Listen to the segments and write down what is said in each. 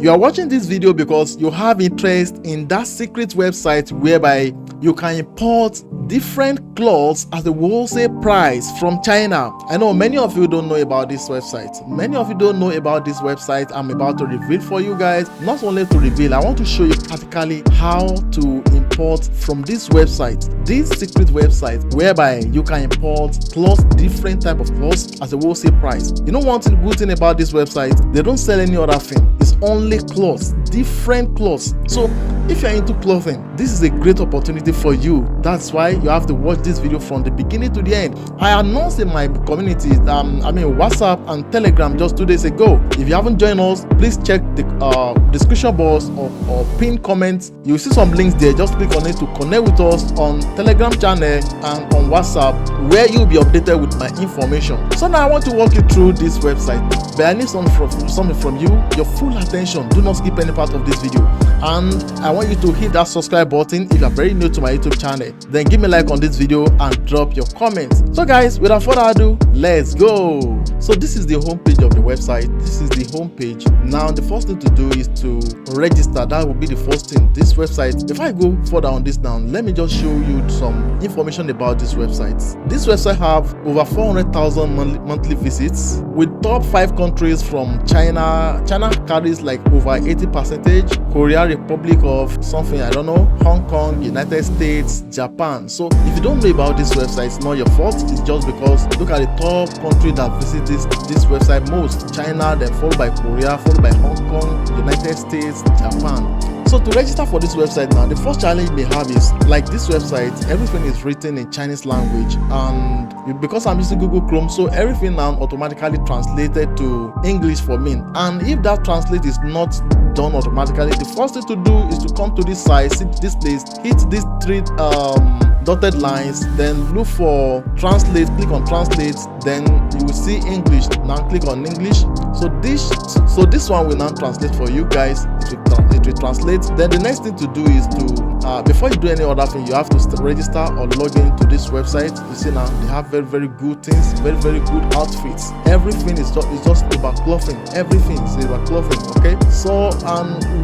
You are watching this video because you have interest in that secret website whereby you can import different clothes at the wholesale price from China. I know many of you don't know about this website. Many of you don't know about this website I'm about to reveal for you guys. Not only to reveal, I want to show you practically how to import from this website, this secret website whereby you can import clothes, different type of clothes at the wholesale price. You know one good thing about this website, they don't sell any other thing. It's only clothes, different clothes. So if you're into clothing, this is a great opportunity for you. That's why you have to watch this video from the beginning to the end. I announced in my community, WhatsApp and Telegram just 2 days ago. If you haven't joined us, please check the description box or pinned comments. You'll see some links there. Just click on it to connect with us on Telegram channel and on WhatsApp, where you'll be updated with my information. So now I want to walk you through this website, but I need something from you, your full attention. Do not skip any part of this video, and I want you to hit that subscribe button if you're very new to my YouTube channel. Then give me a like on this video and drop your comments. So guys, without further ado, let's go. So this is the homepage of the website. This is the homepage. Now the first thing to do is to register. That will be the first thing. This website, if I go further on this now, let me just show you some information about this website. This website have over 400,000 monthly visits, with top 5 countries from China. China carries like over 80%, Korea, Republic of something, I don't know, Hong Kong, United States, Japan. So if you don't know about this website, it's not your fault. It's just because look at the top country that visit this website most: China, then followed by Korea, followed by Hong Kong, United States, Japan. So to register for this website now, the first challenge they have is, like this website, everything is written in Chinese language, and because I'm using Google Chrome, so everything now automatically translated to English for me. And if that translate is not done automatically, the first thing to do is to come to this site, see this place, hit these 3 dotted lines, then look for translate, click on translate, then you will see English. Now click on English. So this one will now translate for you guys. It will translate. Then the next thing to do is to before you do any other thing, you have to register or log into this website. You see now they have very good things, very good outfits. Everything is just about clothing. Everything is about clothing. Okay. So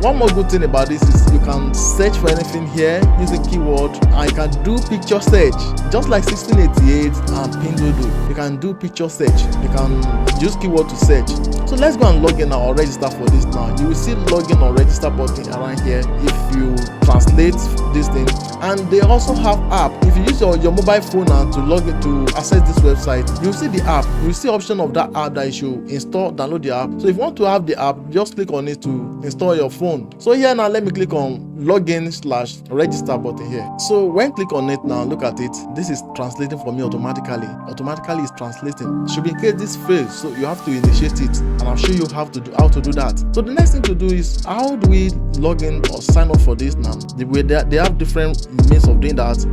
one more good thing about this is you can search for anything here using keyword. I can do picture search, just like 1688 and Pinduoduo. You can do picture search. You can use keyword to search. So let's go and log in now or register for this now. You will see login or register button around here if you translate this thing. And they also have app. If you use your mobile phone now to log in to access this website, you see the app. You see option of that app that you should install, download the app. So if you want to have the app, just click on it to install your phone. So here now, let me click on login/register button here. So when click on it now, look at it. This is translating for me automatically. Automatically it's translating. Should be in case this fails, so you have to initiate it, and I'll show you how to do that. So the next thing to do is, how do we log in or sign up for this now? The way they have different means of doing that.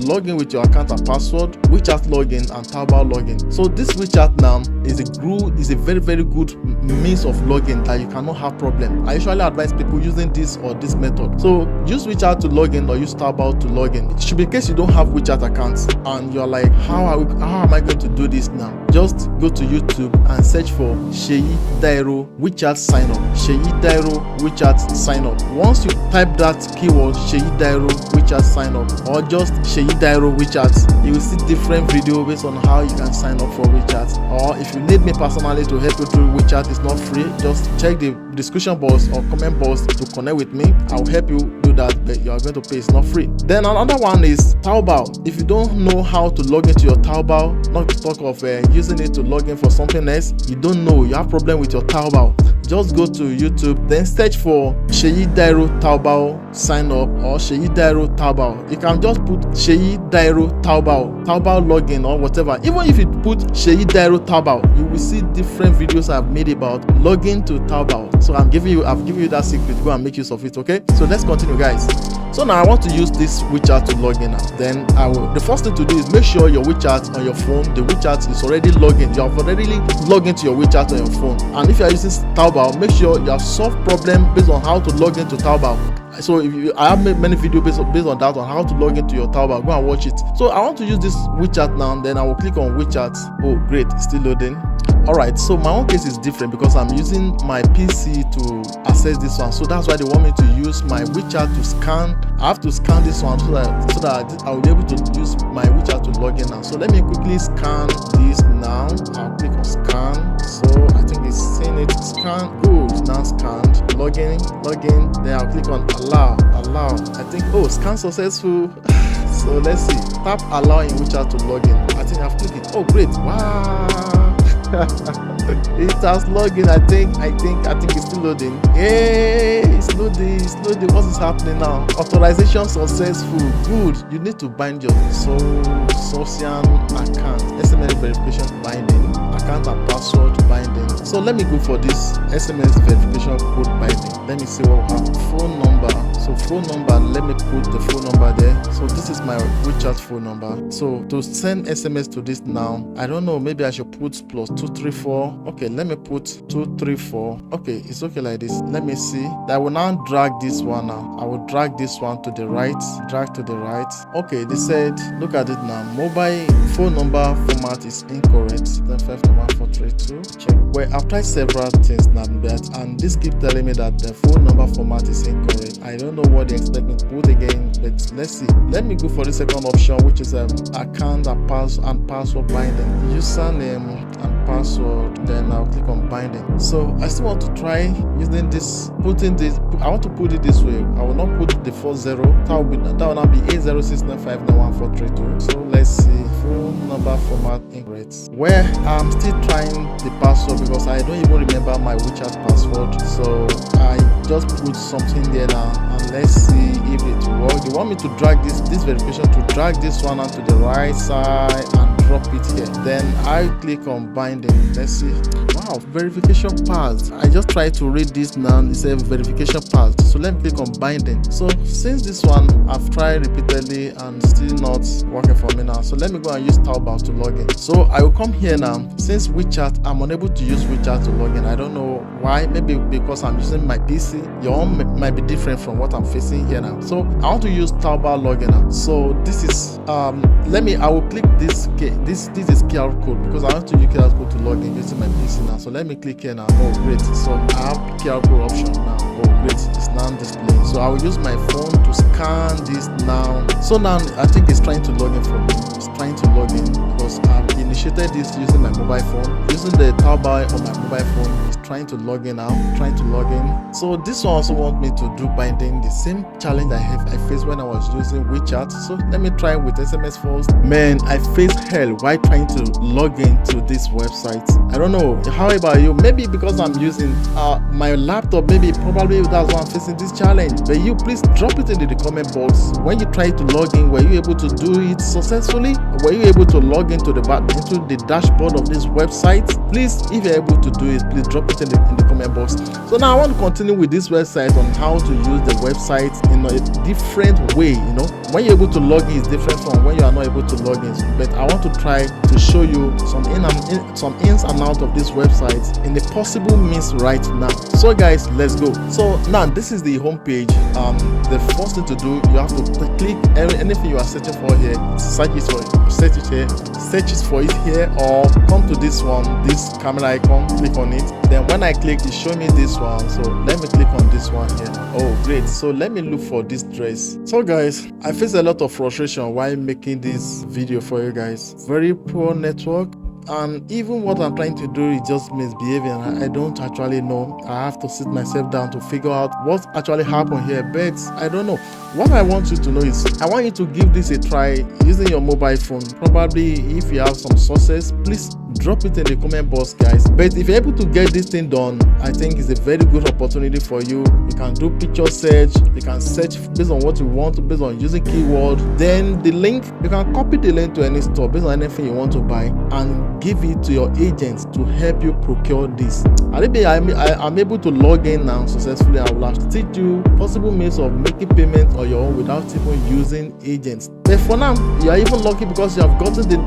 Log in with your account and password, WeChat login, and Taobao login. So this WeChat now is a very good means of login that you cannot have problem. I usually advise people using this or this method. So use WeChat to log in or use Taobao to log in. It should be in case you don't have WeChat accounts and you're like, how am I going to do this now? Just go to YouTube and search for Sheyi Dairo WeChat sign up. Sheyi Dairo WeChat sign up. Once you type that keyword Sheyi Dairo WeChat sign up, or just Sheyi Dairo WeChat, you will see different videos based on how you can sign up for WeChat. Or if you need me personally to help you through WeChat, it's not free. Just check the description box or comment box to connect with me. I'll help you do that, but you are going to pay. It's not free. Then another one is Taobao. If you don't know how to log into your Taobao, not to talk of using it to log in for something else, you don't know, you have problem with your Taobao, just go to YouTube, then search for Sheyi Dairo Taobao sign up or Sheyi Dairo Taobao. You can just put Sheyi Dairo Taobao login or whatever. Even if you put Sheyi Dairo Taobao, you will see different videos I've made about login to Taobao. So I've given you that secret. Go and make use of it. Okay, so let's continue, guys. So now I want to use this WeChat to log in now. Then the first thing to do is make sure your WeChat on your phone, the WeChat is already logged in. You have already logged into your WeChat on your phone. And if you are using Taobao, make sure you have solved problem based on how to log into Taobao. So I have made many videos based on that, on how to log into your Taobao. Go and watch it. So I want to use this WeChat now. Then I will click on WeChat. Oh, great, it's still loading. All right, so my own case is different because I'm using my PC to access this one, so that's why they want me to use my WeChat to scan. I have to scan this one so that I will be able to use my WeChat to log in now. So let me quickly scan this now. I'll click on scan. So I think it's saying it scan. Good, now scanned. Login. Then I'll click on allow. I think, oh, scan successful. So let's see. Tap allow in WeChat to log in. I think I've clicked it. Oh, great! Wow. It has logged in. I think it's still loading. Hey, it's loading. What is happening now? Authorization successful. Good. You need to bind your social account. SMS verification binding. Account and password binding. So let me go for this SMS verification code binding. Let me see what we have. Phone number. So phone number, let me put the phone number there. So this is my WeChat phone number. So to send SMS to this now, I don't know, maybe I should put +234. Okay, let me put 234. Okay, it's okay like this. Let me see. I will now drag this one now. I will drag this one to the right. Drag to the right. Okay, they said, look at it now. Mobile phone number format is incorrect. Then 591 check. Well, I've tried several things now, and this keep telling me that the phone number format is incorrect. I don't know what they expect me to put again, but let's see. Let me go for the second option, which is account and password binding. Username and password. Then I'll click on binding. So I still want to try using this. I want to put it this way. I will not put the 40. That will not be 806959143. So let's see. Phone number format incorrect. Where I'm still trying the password because I don't even remember my WeChat password. So I just put something there now, and let's see if it works. They want me to drag this verification to drag this one onto the right side and drop it here. Then I click on binding. Let's see. Wow, verification passed. I just tried to read this now. It says verification passed. So let me click on binding. So since this one I've tried repeatedly and still not working for me now, so let me go and use Taobao to log in. So I will come here now. Since WeChat, I'm unable to use WeChat to log in. I don't know why. Maybe because I'm using my PC. Your own might be different from what I'm facing here now. So I want to use Taobao login now. So this is I will click this is QR code because I want to use QR code to log in using my PC now. So let me click here now. Oh great. So I have QR code option now. Oh great. It's now displaying. So I will use my phone to scan this now. So now I think it's trying to log in for me. It's trying to log in because I've initiated this using my mobile phone. Using the Taobao on my mobile phone, it's trying to log in now. Trying to log in. So this one also wants me to do binding, the same challenge I faced when I was using WeChat. So let me try with SMS first. Man, I faced hell while trying to log into this website. I don't know. How about you? Maybe because I'm using my laptop, probably that's why I'm facing this challenge. But you please drop it in the comment box. When you try to log in, were you able to do it successfully? Were you able to log into the dashboard of this website? Please, if you're able to do it, please drop it in the comment box. So now I want to continue with this website on how to use the website in a different way. You know, when you're able to log in is different from when you are not able to log in. But I want to try to show you some ins and outs of this website in the possible means right now. So guys, let's go. So now this is the home page. The first thing to do, you have to click anything you are searching for here. Search it for it here, or come to this one, this camera icon, click on it. Then when I click, it show me this one. So let me click on this one here. Oh great. So let me look for this dress. So guys, I face a lot of frustration while making this video for you guys. Very poor network, and even what I'm trying to do is just misbehaving. I don't actually know. I have to sit myself down to figure out what actually happened here. But I don't know. What I want you to know is I want you to give this a try using your mobile phone. Probably if you have some sources, please drop it in the comment box, guys. But if you're able to get this thing done, I think it's a very good opportunity for you. You can do picture search, you can search based on what you want, based on using keyword. Then the link, you can copy the link to any store based on anything you want to buy and give it to your agents to help you procure this. I'm able to log in now successfully. I will have to teach you possible means of making payments on your own without even using agents. But for now, you are even lucky because you have gotten the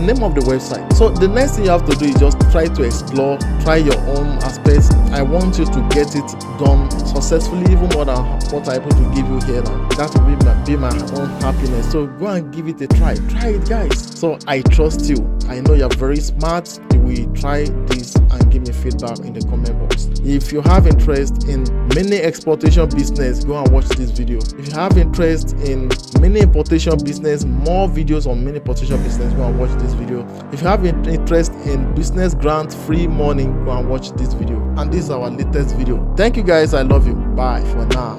name of the website. So the the next thing you have to do is just try to explore, try your own aspects. I want you to get it done successfully, even more than what I'm able to give you here now. That will be my own happiness. So go and give it a try. Try it, guys. So I trust you. I know you're very smart. You will try this and give me feedback in the comment box. If you have interest in mini exportation business, go and watch this video. If you have interest in mini importation business, more videos on mini importation business, go and watch this video. If you have interest in business grant free money, go and watch this video. And this is our latest video. Thank you, guys. I love you. Bye for now.